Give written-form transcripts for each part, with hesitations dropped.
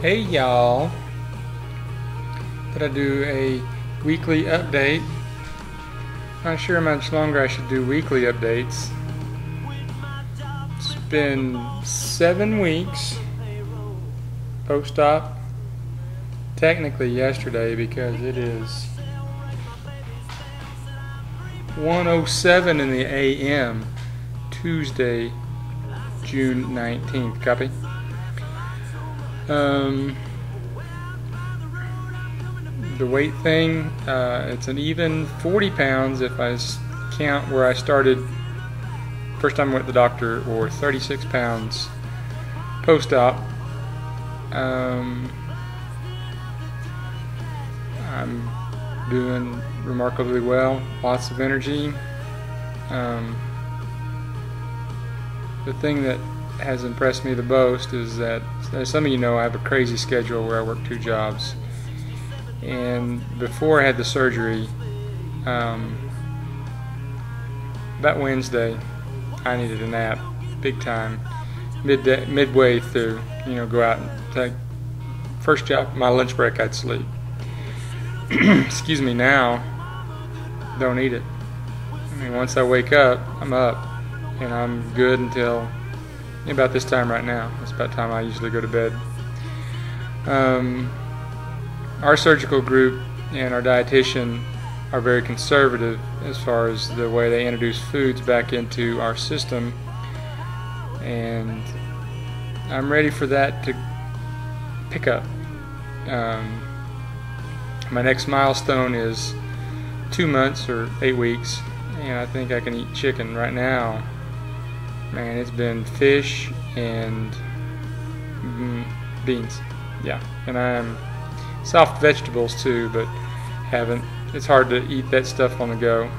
Hey y'all, thought I'd do a weekly update. Not sure how much longer I should do weekly updates. It's been 7 weeks post-op. Technically yesterday because it is 1:07 in the AM, Tuesday, June 19th. Copy? The weight thing, it's an even 40 pounds if I count where I started first time I went to the doctor, or 36 pounds post-op. I'm doing remarkably well, lots of energy. The thing that has impressed me the most is that, as some of you know, I have a crazy schedule where I work 2 jobs. And before I had the surgery, about Wednesday, I needed a nap, big time. Midway through, go out and take first job, my lunch break, I'd sleep. Excuse me. Now, don't need it. I mean, once I wake up, I'm up, and I'm good until about this time right now. It's about time I usually go to bed. Our surgical group and our dietitian are very conservative as far as the way they introduce foods back into our system, and I'm ready for that to pick up. My next milestone is 2 months or 8 weeks, and I think I can eat chicken right now. Man, it's been fish and beans, yeah, and I'm soft vegetables too, but haven't. It's hard to eat that stuff on the go,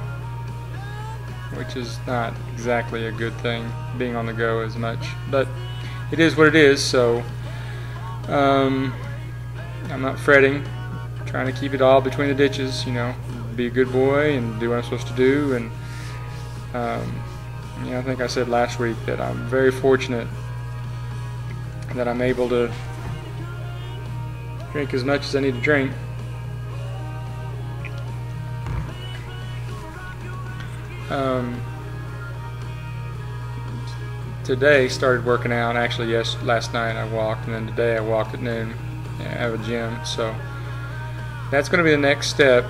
which is not exactly a good thing, being on the go as much, but it is what it is. So I'm not fretting, trying to keep it all between the ditches, be a good boy and do what I'm supposed to do. And I think I said last week that I'm very fortunate that I'm able to drink as much as I need to drink. Today started working out. Actually, last night I walked, and then today I walked at noon. I have a gym, so that's going to be the next step,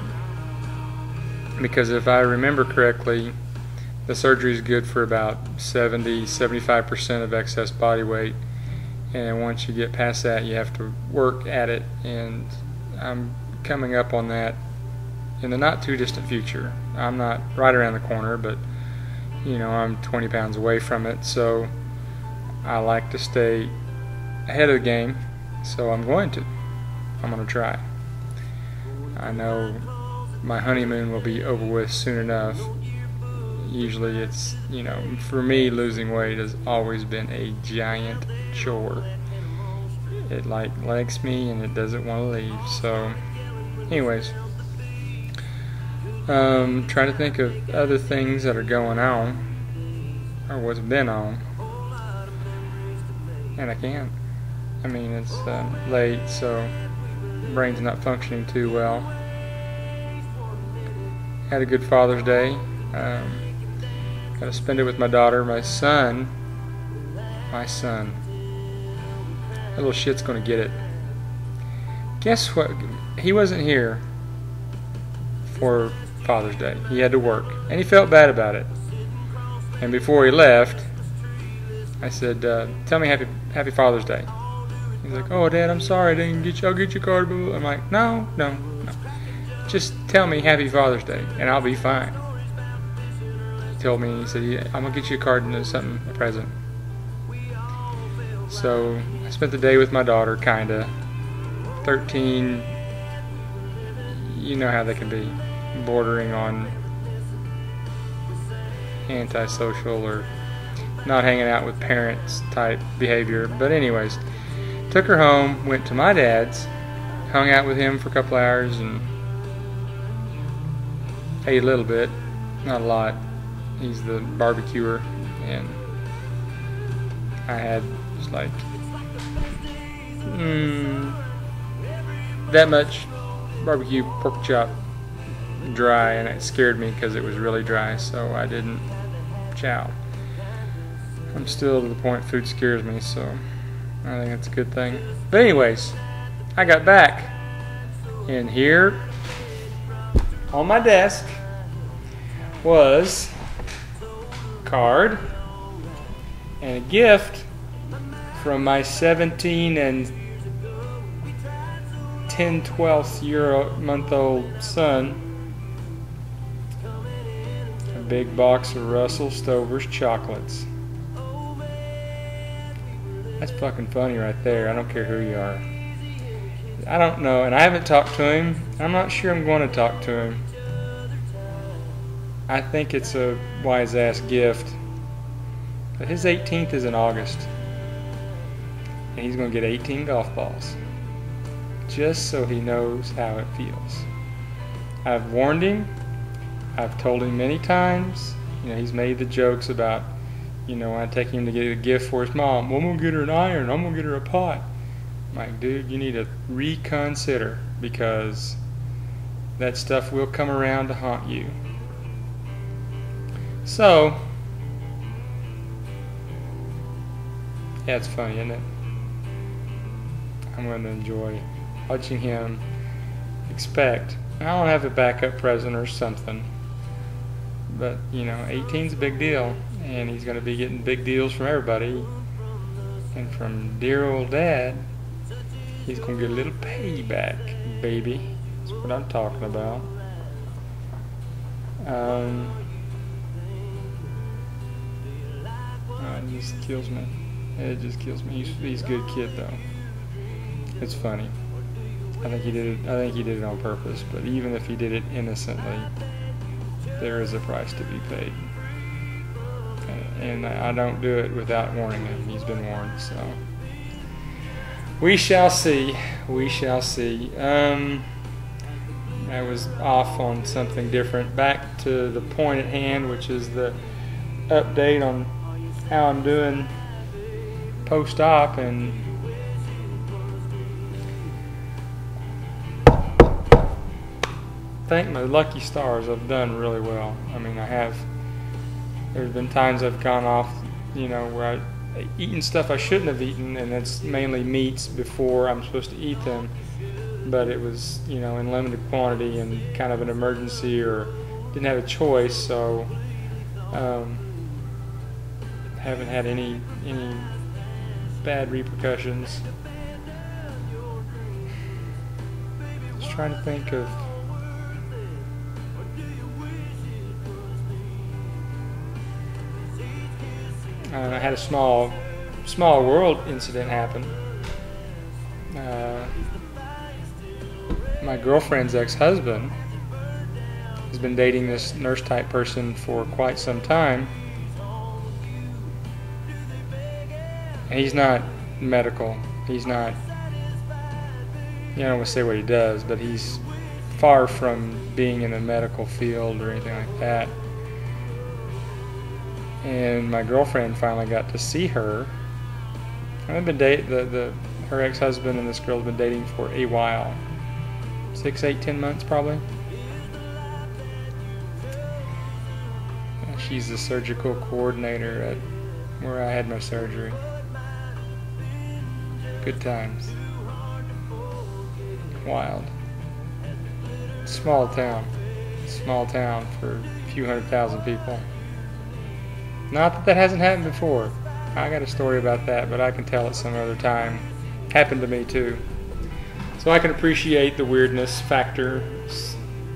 because if I remember correctly, the surgery is good for about 70-75% of excess body weight, and once you get past that, you have to work at it, and I'm coming up on that in the not too distant future. I'm not right around the corner, but I'm 20 pounds away from it, so I like to stay ahead of the game, so I'm going to try. I know my honeymoon will be over with soon enough. Usually it's, for me, losing weight has always been a giant chore. It likes me and it doesn't want to leave. So anyways, trying to think of other things that are going on, or what's been on, and I can't. I mean, it's late, so brain's not functioning too well. Had a good Father's Day. Got to spend it with my daughter. My son, that little shit's gonna get it. Guess what? He wasn't here for Father's Day. He had to work, and he felt bad about it. And before he left, I said, "Tell me happy Father's Day." He's like, "Oh, Dad, I'm sorry, I didn't get you. I'll get you a card." I'm like, no. Just tell me happy Father's Day, and I'll be fine. He told me, he said, "Yeah, I'm gonna get you a card and something, a present." So I spent the day with my daughter, kinda. 13, you know how they can be, bordering on antisocial or not hanging out with parents type behavior. But anyways, took her home, went to my dad's, hung out with him for a couple hours, and ate a little bit, not a lot. He's the barbecuer, and I had just like that much barbecue pork chop dry, and it scared me because it was really dry, so I didn't chow. I'm still to the point food scares me, so I think that's a good thing. But anyways, I got back, and here on my desk was a card and a gift from my 17 and 10/12-month-old son. A big box of Russell Stover's chocolates. That's fucking funny right there. I don't care who you are. I don't know, and I haven't talked to him. I'm not sure I'm going to talk to him. I think it's a wise-ass gift. But his 18th is in August. And he's going to get 18 golf balls. Just so he knows how it feels. I've warned him. I've told him many times. You know, he's made the jokes about, you know, when I take him to get a gift for his mom, well, I'm going to get her an iron, I'm going to get her a pot. I'm like, dude, you need to reconsider, because that stuff will come around to haunt you. So, yeah, it's funny, isn't it? I'm going to enjoy watching him expect. I don't have a backup present or something, but, you know, 18's a big deal, and he's going to be getting big deals from everybody, and from dear old dad, he's going to get a little payback, baby. That's what I'm talking about. It just kills me. It just kills me. He's a good kid, though. It's funny. I think he did it on purpose. But even if he did it innocently, there is a price to be paid. And I don't do it without warning him. He's been warned. So we shall see. We shall see. I was off on something different. Back to the point at hand, which is the update on how I'm doing post-op, and thank my lucky stars, I've done really well. I mean, I have. There's been times I've gone off, you know, where I've eaten stuff I shouldn't have eaten, and it's mainly meats before I'm supposed to eat them. But it was, you know, in limited quantity and kind of an emergency, or didn't have a choice, so haven't had any bad repercussions. Just trying to think of I had a small world incident happen. My girlfriend's ex-husband has been dating this nurse-type person for quite some time. And he's not medical. He's not, you know, I don't want to say what he does, but he's far from being in the medical field or anything like that. And my girlfriend finally got to see her. I've been her ex-husband and this girl have been dating for a while. 6, 8, 10 months probably. She's the surgical coordinator at where I had my surgery. Good times. Wild. Small town. Small town for a few 100,000 people. Not that that hasn't happened before. I got a story about that, but I can tell it some other time. Happened to me too. So I can appreciate the weirdness factor,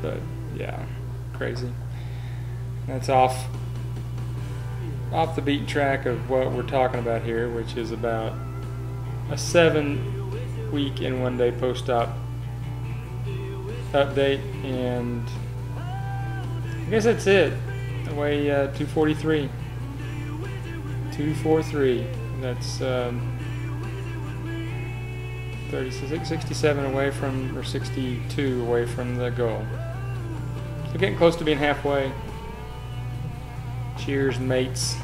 but yeah, crazy. That's off the beaten track of what we're talking about here, which is about a 7-week and 1-day post-op update, and I guess that's it. I weigh 243. 243. That's 67 away from, or 62 away from the goal. So getting close to being halfway. Cheers, mates.